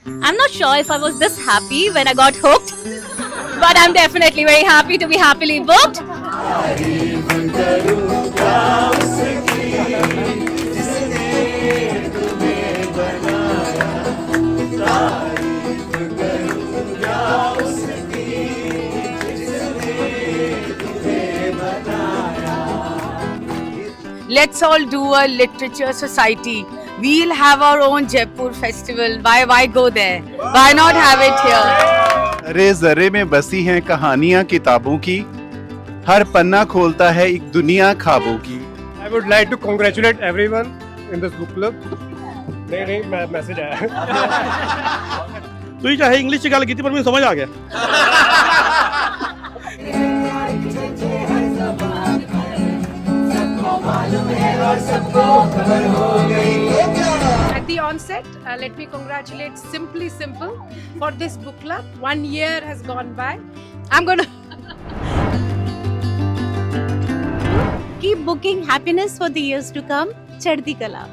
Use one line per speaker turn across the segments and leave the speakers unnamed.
I'm not sure if I was this happy when I got hooked, but I'm definitely very happy to be happily booked.
Let's all do a literature society. We'll have our own Jaipur festival. Why go there? Why not have it here?
अरे जरे में बसी हैं कहानियां किताबों की, हर पन्ना खोलता है एक दुनिया ख्वाबों की।
I would like to congratulate everyone in this book club. नहीं मैसेज आया।
ਤੁਸੀਂ ਚਾਹੇ ਇੰਗਲਿਸ਼ 'ਚ ਗੱਲ ਕੀਤੀ ਪਰ ਮੈਨੂੰ ਸਮਝ ਆ ਗਿਆ।
At the onset, let me congratulate Simply Simple for this book club. 1 year has gone by. I'm going to
Keep booking happiness for the years to come. Chardi Kala.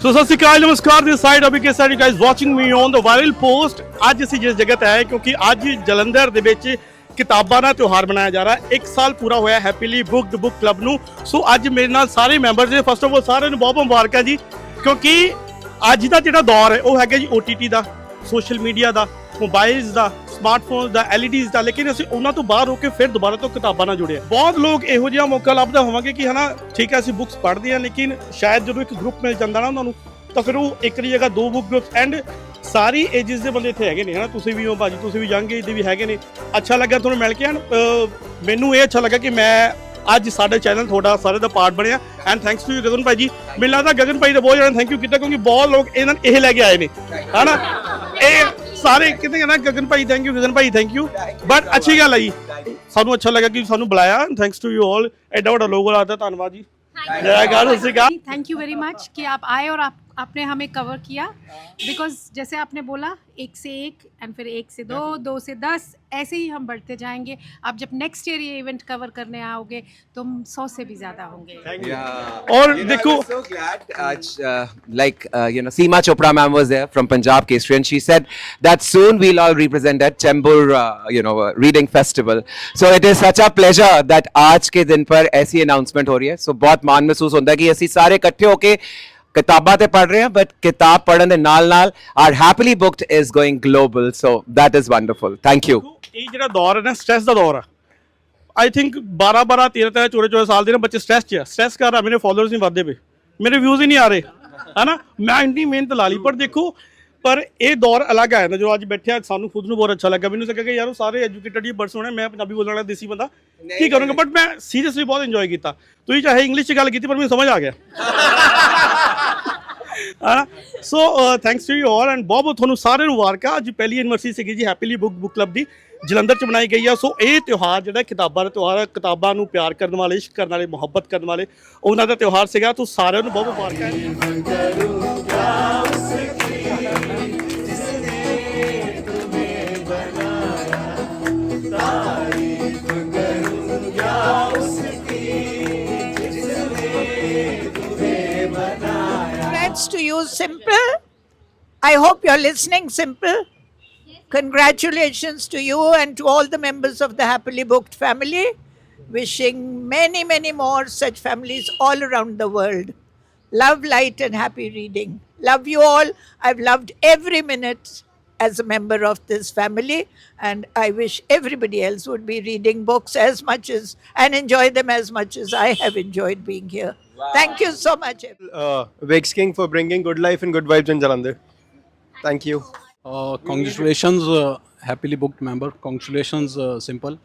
ਸੋ ਸਤਿ ਸ਼੍ਰੀ ਅਕਾਲ ਨਮਸਕਾਰ ਦਿਸ ਸਾਈਡ ਅਭੀ ਕੇ side guys watching me on the viral post. ਅੱਜ ਅਸੀਂ ਜਿਸ ਜਗ੍ਹਾ ਤੇ ਆਏ ਕਿਉਂਕਿ ਅੱਜ ਜਲੰਧਰ ਦੇ ਵਿੱਚ ਕਿਤਾਬਾਂ ਦਾ ਤਿਉਹਾਰ ਮਨਾਇਆ ਜਾ ਰਿਹਾ ਹੈ। 1 ਸਾਲ ਪੂਰਾ ਹੋਇਆ ਹੈਪੀਲੀ ਬੁੱਕਡ ਬੁੱਕ ਕਲੱਬ ਨੂੰ। ਸੋ ਅੱਜ ਮੇਰੇ ਨਾਲ ਸਾਰੇ ਮੈਂਬਰਸ ਨੇ। ਫਸਟ ਆਫ ਆਲ ਸਾਰਿਆਂ ਨੂੰ ਬਹੁਤ ਮੁਬਾਰਕਾਂ ਜੀ, ਕਿਉਂਕਿ ਅੱਜ ਦਾ ਜਿਹੜਾ ਦੌਰ ਹੈ ਉਹ ਹੈਗਾ ਜੀ OTT ਦਾ, ਸੋਸ਼ਲ ਮੀਡੀਆ ਦਾ, ਮੋਬਾਈਲਸ ਦਾ, ਸਮਾਰਟਫੋਨ ਦਾ, LEDs ਦਾ, ਲੇਕਿਨ ਅਸੀਂ ਉਹਨਾਂ ਤੋਂ ਬਾਹਰ ਹੋ ਕੇ ਫਿਰ ਦੁਬਾਰਾ ਤੋਂ ਕਿਤਾਬਾਂ ਨਾਲ ਜੁੜੇ। ਬਹੁਤ ਲੋਕ ਇਹੋ ਜਿਹਾ ਮੌਕਾ ਲੱਭਦਾ ਹੋਵਾਂਗੇ ਕਿ ਹਨਾ ਠੀਕ ਹੈ ਅਸੀਂ ਬੁੱਕਸ ਪੜ੍ਹਦੇ ਹਾਂ, ਲੇਕਿਨ ਸ਼ਾਇਦ ਜਦੋਂ ਇੱਕ ਗਰੁੱਪ ਮਿਲ ਜਾਂਦਾ ਨਾ ਉਹਨਾਂ ਨੂੰ ਤਾਂ ਫਿਰ ਉਹ ਇੱਕ ਦੀ ਜਗ੍ਹਾ 2 book groups and sorry ages ਦੇ ਬੰਦੇ ਇੱਥੇ ਹੈਗੇ ਨੇ ਹਨਾ। ਤੁਸੀਂ ਵੀ ਹੋ ਭਾਜੀ, ਤੁਸੀਂ ਵੀ ਯੰਗ ਏਜ ਦੇ ਵੀ ਹੈਗੇ ਨੇ। ਅੱਛਾ ਲੱਗਾ ਤੁਹਾਨੂੰ ਮਿਲ ਕੇ। ਮੈਨੂੰ ਇਹ ਅੱਛਾ ਲੱਗਾ ਕਿ ਮੈਂ ਅੱਜ ਸਾਡੇ ਚੈਨਲ ਤੁਹਾਡਾ ਸਾਰੇ ਦਾ ਪਾਰਟ ਬਣਿਆ and thanks to you Gagan ਭਾਈ ਜੀ। ਮੈਨੂੰ ਲੱਗਦਾ ਗਗਨ ਭਾਈ ਦਾ ਬਹੁਤ ਜ਼ਿਆਦਾ ਥੈਂਕ ਯੂ ਕੀਤਾ ਕਿਉਂਕਿ ਬਹੁਤ ਲੋਕ ਇਹਨਾਂ ਇਹ ਲੈ ਕੇ ਆਏ ਨੇ ਹਨਾ। ਇਹ ਸਾਰੇ ਕਿਤੇ ਕਹਿੰਦਾ ਗਗਨ ਭਾਈ thank you, Gagan Bhai thank you, but ਅੱਛੀ ਗੱਲ ਹੈ ਜੀ। ਸਾਨੂੰ ਅੱਛਾ ਲੱਗਾ ਕਿ ਸਾਨੂੰ ਬੁਲਾਇਆ। Thanks to you all. ਐਡਾ ਵੱਡਾ ਲੋਗੋ ਲਾਤਾ, ਧੰਨਵਾਦ ਜੀ। ਜੈ ਗਾਲ ਸਿਕਾ।
थैंक यू वेरी मच कि आप आए और आपने हमें कवर किया, बिकॉज जैसे आपने बोला 1 से 1 एंड फिर 1 से 2, 2 से 10, ऐसे ही हम बढ़ते जाएंगे। आप जब नेक्स्ट ईयर ये इवेंट कवर करने आओगे तो हम 100 से भी ज़्यादा होंगे।
और देखो
I was so glad, Seema Chopra ma'am was there from Punjab Kesari, and she said that soon we'll all represent at Chembur, reading festival. So it is such a pleasure that आज के दिन पर ऐसी announcement हो रही है. So बहुत मान महसूस होता है कि ਅਸੀਂ ਸਾਰੇ ਇਕੱਠੇ ਹੋ ਕੇ ਕਿਤਾਬਾਂ ਤੇ ਪੜ੍ਹ ਰਹੇ ਹਾਂ, ਬਟ ਕਿਤਾਬ ਪੜ੍ਹਨ ਦੇ ਨਾਲ our happily booked is going global. So that is wonderful. Thank you.
ਇਹ ਜਿਹੜਾ ਦੌਰ ਹੈ ਨਾ ਸਟ੍ਰੈਸ ਦਾ ਦੌਰ ਆ। ਆਈ ਥਿੰਕ 12 13 14 ਸਾਲ ਦੇ ਨਾ ਬੱਚੇ ਸਟ੍ਰੈਸ 'ਚ ਆ। ਸਟ੍ਰੈਸ ਕਰ ਰਿਹਾ, ਮੇਰੇ ਫੋਲੋਅਰਸ ਨਹੀਂ ਵੱਧਦੇ ਪਏ, ਮੇਰੇ ਵਿਊਜ਼ ਹੀ ਨਹੀਂ ਆ ਰਹੇ ਹਨਾ। ਮੈਂ ਇੰਨੀ ਮਿਹਨਤ ਲਾ ਲਈ, ਪਰ ਦੇਖੋ ਪਰ ਇਹ ਦੌਰ ਅਲੱਗ ਆਇਆ ਨਾ ਜੋ ਅੱਜ ਬੈਠਿਆ। ਸਾਨੂੰ ਖੁਦ ਨੂੰ ਬਹੁਤ ਅੱਛਾ ਲੱਗਾ। ਮੈਨੂੰ ਲੱਗਾ ਕਿ ਯਾਰ ਉਹ ਸਾਰੇ ਐਜੂਕੇਟਡ ਹੀ ਪਰਸਨ ਹੋਣੇ, ਮੈਂ ਪੰਜਾਬੀ ਬੋਲਣ ਵਾਲਾ ਦੇਸੀ ਬੰਦਾ ਕੀ ਕਰੂੰਗਾ, ਬਟ ਮੈਂ ਸੀਰੀਅਸਲੀ ਬਹੁਤ ਇੰਜੋਏ ਕੀਤਾ। ਤੁਸੀਂ ਚਾਹੇ ਇੰਗਲਿਸ਼ 'ਚ ਗੱਲ ਕੀਤੀ ਪਰ ਮੈਨੂੰ ਸਮਝ ਆ ਗਿਆ ਹਾਂ। So thanks to you all and ਬਹੁਤ ਬਹੁਤ ਤੁਹਾਨੂੰ ਸਾਰਿਆਂ ਨੂੰ ਮੁਬਾਰਕਾਂ। ਅੱਜ ਪਹਿਲੀ ਐਨਵਰਸਰੀ ਸੀਗੀ ਜੀ ਹੈਪੀਲੀ ਬੁੱਕ ਕਲੱਬ ਦੀ, ਜਲੰਧਰ 'ਚ ਬਣਾਈ ਗਈ ਆ। ਸੋ ਇਹ ਤਿਉਹਾਰ ਜਿਹੜਾ ਕਿਤਾਬਾਂ ਦਾ ਤਿਉਹਾਰ ਹੈ, ਕਿਤਾਬਾਂ ਨੂੰ ਪਿਆਰ ਕਰਨ ਵਾਲੇ, ਇਸ਼ਕ ਕਰਨ ਵਾਲੇ, ਮੁਹੱਬਤ ਕਰਨ ਵਾਲੇ, ਉਹਨਾਂ ਦਾ ਤਿਉਹਾਰ ਸੀਗਾ। ਤੋ ਸਾਰਿਆਂ ਨੂੰ ਬਹੁਤ ਮੁਬਾਰਕਾਂ।
Congrats to you, Simple. I hope you're listening, Simple. Congratulations to you and to all the members of the Happily Booked family. Wishing many, many more such families all around the world. Love, light, and happy reading. Love you all. I've loved every minute as a member of this family, and I wish everybody else would be reading books as much as and enjoy them as much as I have enjoyed being here. Thank you so much.
Vex King for bringing good life and good vibes in Jalandhar. Thank you.
Congratulations, happily booked member. Congratulations, Simple.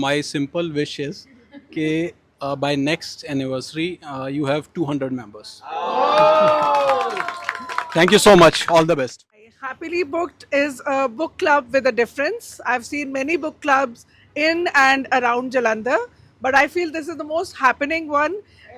My simple wish is that by next anniversary you have 200 members. Thank you so much. All the best.
Happily Booked is a book club with a difference. I've seen many book clubs in and around Jalandhar, but I feel this is the most happening one.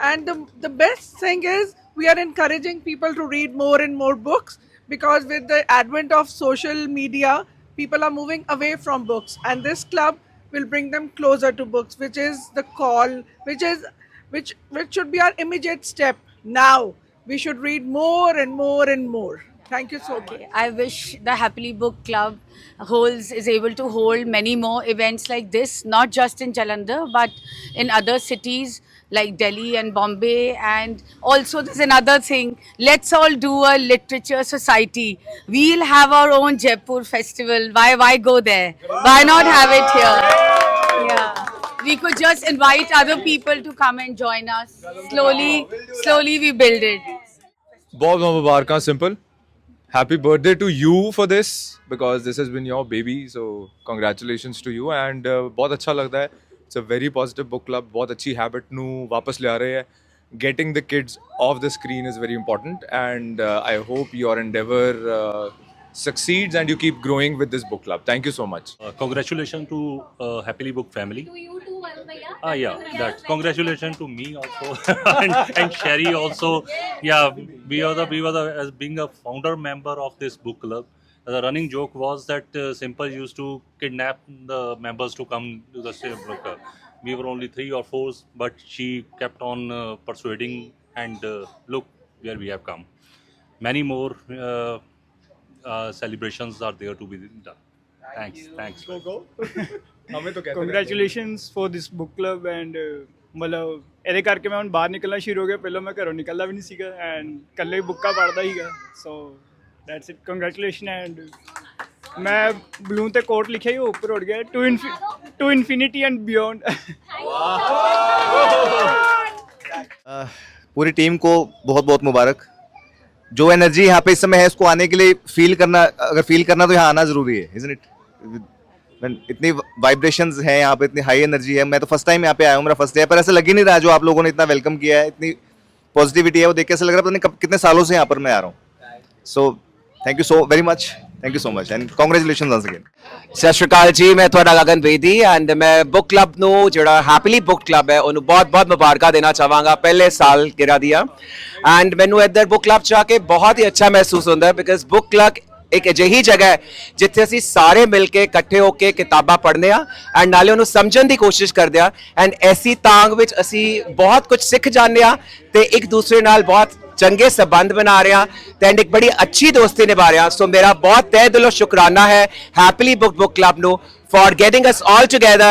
And the best thing is we are encouraging people to read more and more books, because with the advent of social media, people are moving away from books, and this club will bring them closer to books, which is the call, which should be our immediate step. Now we should read more and more and more. Thank you so much.
I wish the Happily Book Club is able to hold many more events like this, not just in Jalandhar, but in other cities like Delhi and Bombay. And also there's another thing, let's all do a literature society. We'll have our own Jaipur festival. Why go there? Why not have it here? Yeah. We could just invite other people to come and join us. Slowly we build it.
बहुत मुबारक simple. Happy birthday to you for this, because this has been your baby. So congratulations to you, and बहुत अच्छा लगता है. It's a very positive book club. बहुत अच्छी habit नू वापस ले आ रहे हैं. Getting the kids off the screen is very important, and I hope your endeavor succeeds and you keep growing with this book club. Thank you so much.
Congratulations to Happily Book family.
To you too, Bhaiya.
Yeah, that. Congratulations to me also and Sherry also. Yeah, we were as being a founder member of this book club. The running joke was that Simple used to kidnap the members to come to the same book club. We were only 3 or 4, but she kept on persuading, and look where we have come. Many more celebrations are there to be done. Thanks.
Go. Congratulations for this book club, and मतलब ਇਹਦੇ ਕਰਕੇ ਮੈਂ ਹੁਣ ਬਾਹਰ ਨਿਕਲਣਾ ਸ਼ੁਰੂ ਹੋ ਗਿਆ. ਪਹਿਲਾਂ ਮੈਂ ਘਰੋਂ ਨਿਕਲਦਾ ਵੀ ਨਹੀਂ ਸੀਗਾ, ਐਂਡ ਇਕੱਲੇ ਹੀ ਬੁੱਕਾਂ ਪੜ੍ਹਦਾ ਸੀਗਾ. So that's it. Congratulation. And ਮੈਂ ਬਲੂਨ ਤੇ ਕੋਟ ਲਿਖਿਆ ਹੀ ਉੱਪਰ ਉੜ ਗਿਆ, ਟੂ ਇਨਫਿਨਿਟੀ ਐਂਡ ਬਿयॉन्ड.
पूरी टीम को बहुत बहुत मुबारक. जो एनर्जी यहाँ पे इस समय है, इसको आने के लिए फील करना तो यहाँ आना जरूरी है, isn't it? इतनी वाइब्रेशंस हैं यहाँ पे, इतनी हाई एनर्जी है. मैं तो फर्स्ट टाइम यहाँ पे आया हूँ, मेरा फर्स्ट डे है, पर ऐसा लग ही नहीं रहा. जो आप लोगों ने इतना वेलकम किया है, इतनी पॉजिटिविटी है, वो देख के ऐसा लग रहा है पता नहीं कितने सालों से यहाँ पर मैं आ रहा हूँ. So thank you so very much. Thank you so much and congratulations once again.
ਸਤਿ ਸ਼੍ਰੀ ਅਕਾਲ ਜੀ, ਮੈਂ ਤੁਹਾਡਾ ਗਗਨ ਬੇਦੀ, ਐਂਡ ਮੈਂ ਬੁੱਕ ਕਲੱਬ ਨੂੰ ਜਿਹੜਾ ਹੈਪੀਲੀ ਬੁੱਕ ਕਲੱਬ ਹੈ ਉਹਨੂੰ ਬਹੁਤ-ਬਹੁਤ ਮੁਬਾਰਕਾਂ ਦੇਣਾ ਚਾਹਾਂਗਾ ਪਹਿਲੇ ਸਾਲ ਕਿਰਾ ਦੀਆਂ. ਐਂਡ ਮੈਨੂੰ ਇੱਧਰ ਬੁੱਕ ਕਲੱਬ 'ਚ ਆ ਕੇ ਬਹੁਤ ਹੀ ਅੱਛਾ ਮਹਿਸੂਸ ਹੁੰਦਾ ਹੈ, ਬਿਕਾਜ਼ ਬੁੱਕ ਕਲੱਬ ਇੱਕ ਅਜਿਹੀ ਜਗ੍ਹਾ ਹੈ ਜਿੱਥੇ ਅਸੀਂ ਸਾਰੇ ਮਿਲ ਕੇ ਇਕੱਠੇ ਹੋ ਕੇ ਕਿਤਾਬਾਂ ਪੜ੍ਹਦੇ ਹਾਂ, ਐਂਡ ਨਾਲੇ ਉਹਨੂੰ ਸਮਝਣ ਦੀ ਕੋਸ਼ਿਸ਼ ਕਰਦੇ ਹਾਂ, ਐਂਡ ਐਸੀ ਤਾਂਗ ਵਿੱਚ ਅਸੀਂ ਬਹੁਤ ਕੁਝ ਸਿੱਖ ਜਾਂਦੇ ਹਾਂ ਤੇ ਇੱਕ ਦੂਸਰੇ ਨਾਲ ਬਹੁਤ ਚੰਗੇ ਸੰਬੰਧ ਬਣਾ ਰਹੇ ਹਾਂ ਤੇ ਐਂਡ ਇੱਕ ਬੜੀ ਅੱਛੀ ਦੋਸਤੀ ਨਿਭਾ ਰਹੇ ਹਾਂ. ਸੋ ਮੇਰਾ ਬਹੁਤ ਤਹਿ ਦਿਲੋਂ ਸ਼ੁਕਰਾਨਾ ਹੈ ਹੈਪੀਲੀ ਬੁੱਕ ਕਲੱਬ ਨੂੰ for getting us all together,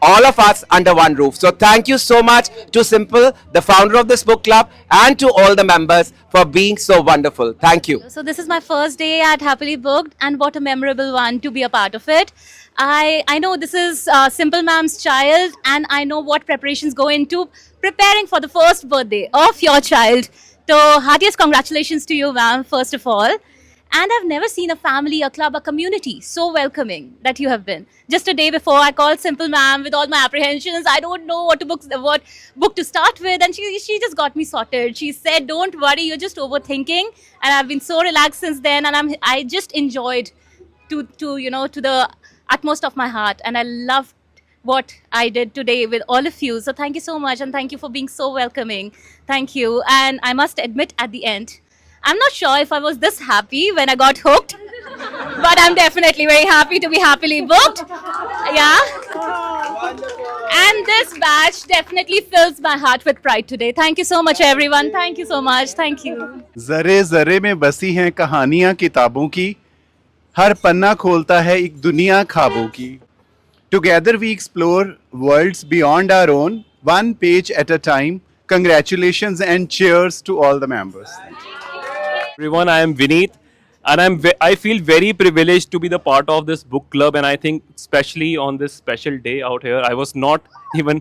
all of us under one roof. So thank you so much to Simple, the founder of this book club, and to all the members for being so wonderful. Thank you.
So this is my first day at Happily Booked, and what a memorable one to be a part of it. I know this is Simple Ma'am's child, and I know what preparations go into preparing for the first birthday of your child. So heartiest congratulations to you, ma'am, first of all. And I've never seen a family, a club, a community so welcoming that you have been. Just a day before, I called Simple Ma'am with all my apprehensions. I don't know what book to start with, and she just got me sorted. She said, "Don't worry, you're just overthinking." And I've been so relaxed since then, and I just enjoyed to the utmost of my heart, and I loved what I did today with all of you. So thank you so much, and thank you for being so welcoming. Thank you. And I must admit at the end, I'm not sure if I was this happy when I got hooked, but I'm definitely very happy to be happily booked. Yeah. And this batch definitely fills my heart with pride today. Thank you so much, everyone. Thank you so much. Thank you.
जरे जरे में बसी हैं कहानियां किताबों की, हर पन्ना खोलता है एक दुनिया ख्वाबों की. Together we explore worlds beyond our own, one page at a time. Congratulations and cheers to all the members.
Everyone, I am Vineet, and I feel very privileged to be the part of this book club, and I think especially on this special day out here, I was not even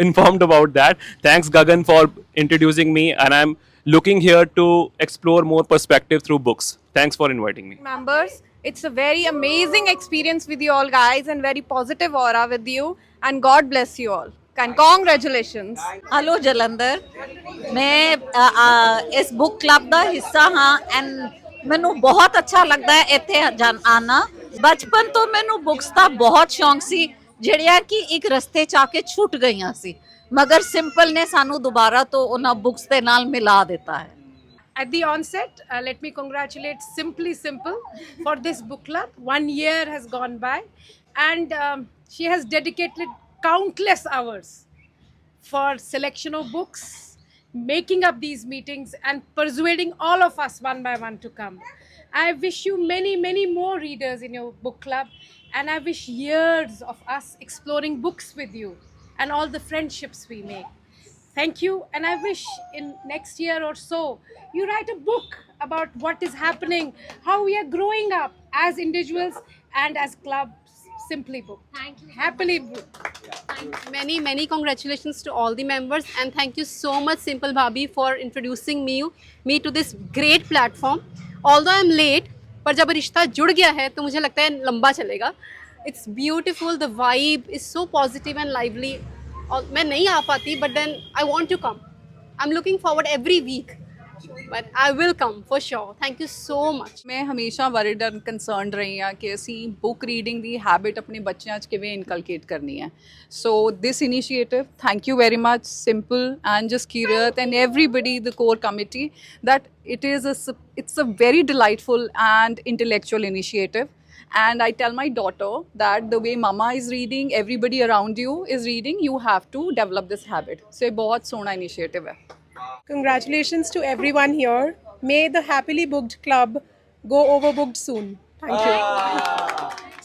informed about that. Thanks Gagan for introducing me, and I'm looking here to explore more perspective through books. Thanks for inviting me.
Members, it's a very amazing experience with you all guys, and very positive aura with you, and God bless you all. And congratulations.
Hello Jalandhar, मैं इस book club ਦਾ ਹਿੱਸਾ ਹਾਂ, and ਮੈਨੂੰ ਬਹੁਤ ਅੱਛਾ ਲੱਗਦਾ ਹੈ ਇੱਥੇ ਆਣਾ. ਬਚਪਨ ਤੋਂ ਮੈਨੂੰ ਬੁੱਕਸ ਦਾ ਬਹੁਤ ਸ਼ੌਂਕ ਸੀ, ਜਿਹੜੀਆਂ ਕਿ ਇੱਕ ਰਸਤੇ 'ਚ ਆ ਕੇ ਛੁੱਟ ਗਈਆਂ ਸੀ, ਮਗਰ ਸਿੰਪਲ ਨੇ ਸਾਨੂੰ ਦੁਬਾਰਾ ਤੋਂ ਉਹਨਾਂ ਬੁੱਕਸ ਦੇ ਨਾਲ ਮਿਲਾ ਦਿੱਤਾ ਹੈ.
at the onset, let me congratulate Simply Simple for this book club. 1 year has gone by, and she has dedicated countless hours for selection of books, making up these meetings, and persuading all of us one by one to come. I wish you many, many more readers in your book club, and I wish years of us exploring books with you and all the friendships we make. Thank you, and I wish in next year or so you write a book about what is happening, how we are growing up as individuals and as clubs. Simply Book.
Thank you.
Happily Book.
Many congratulations to all the members, and thank you so much Simple Bhabhi for introducing me to this great platform. Although I am late, पर जब रिश्ता जुड़ गया है तो मुझे लगता है लंबा चलेगा. It's beautiful, the vibe is so positive and lively. और मैं नहीं आ पाती, but then I want to come. I'm looking forward every week, but I will come for sure. Thank you so much.
मैं हमेशा वरिड एंड कंसर्नड रही हाँ कि ਅਸੀਂ बुक रीडिंग ਦੀ हैबिट ਆਪਣੇ ਬੱਚਿਆਂ 'ਚ ਕਿਵੇਂ ਇਨਕਲਕੇਟ ਕਰਨੀ ਹੈ. So this initiative, thank you very much Simple and Jaskirat and everybody, the core committee, that it's a very delightful and intellectual initiative. And I tell my daughter that the way mama is reading, everybody around you is reading, you have to develop this habit. So ये बहुत सोहना initiative है.
Congratulations to everyone here. May the Happily Booked Club go overbooked soon. Thank you.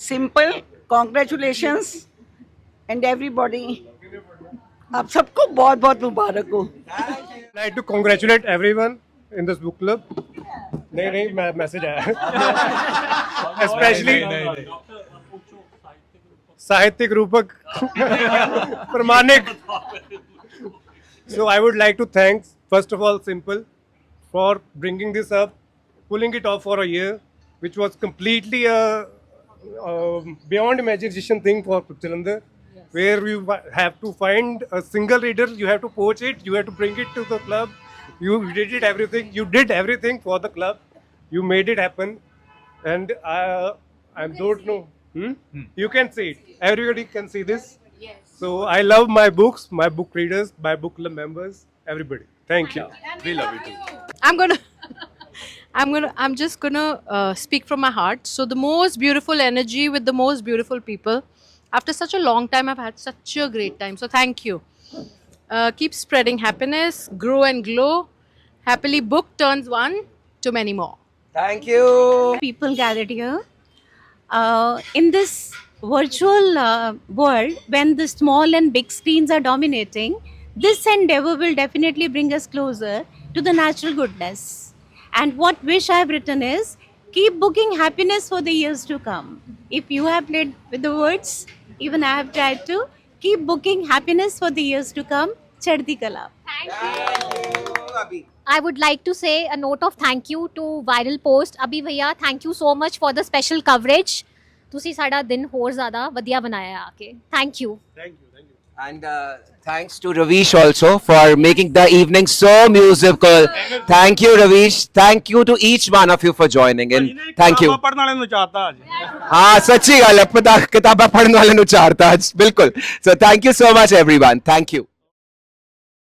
Simple, congratulations and everybody. आप सबको बहुत बहुत मुबारक हो.
I'd like to congratulate everyone in this book club. नहीं message आया. Especially साहित्यिक रूपक प्रमाणिक. So I would like to thank first of all Simple for bringing this up, pulling it off for a year, which was completely a beyond imagination thing for Jalandhar, where you have to find a single reader, you have to poach it, you have to bring it to the club. You did it everything. You did everything for the club. You made it happen, and I don't know. You can see it. Everybody can see this. Yes. So I love my books, my book readers, my book club members, everybody. Thank you. We love you too.
I'm just gonna speak from my heart. So the most beautiful energy with the most beautiful people. After such a long time, I've had such a great time. So thank you. Keep spreading happiness, grow and glow. Happily Book turns one to many more.
Thank you.
People gathered here. In this virtual world, when the small and big screens are dominating, this endeavor will definitely bring us closer to the natural goodness. And what wish I have written is, keep booking happiness for the years to come. If you have played with the words, even I have tried to, keep booking happiness for the years to come. Chaddi Kala.
I would like to say a note of thank you to Viral Post. Abhi भैया, thank you so much for the special coverage. ਤੁਸੀਂ ਸਾਡਾ ਦਿਨ ਹੋਰ ਜ਼ਿਆਦਾ ਵਧੀਆ ਬਣਾਇਆ ਆ ਕੇ. Thank you.
And thanks to Ravish also for making the evening so musical. Thank you, Ravish. Thank you to each one of you for joining in. Thank you.
ਪੜਨ ਵਾਲੇ ਨੂੰ ਚਾਹਤਾ ਅੱਜ.
हाँ सच्ची गल है, किताबां पढ़ने वाले ਨੂੰ ਚਾਰਤਾ ਅੱਜ बिल्कुल. So thank you so much everyone. Thank you.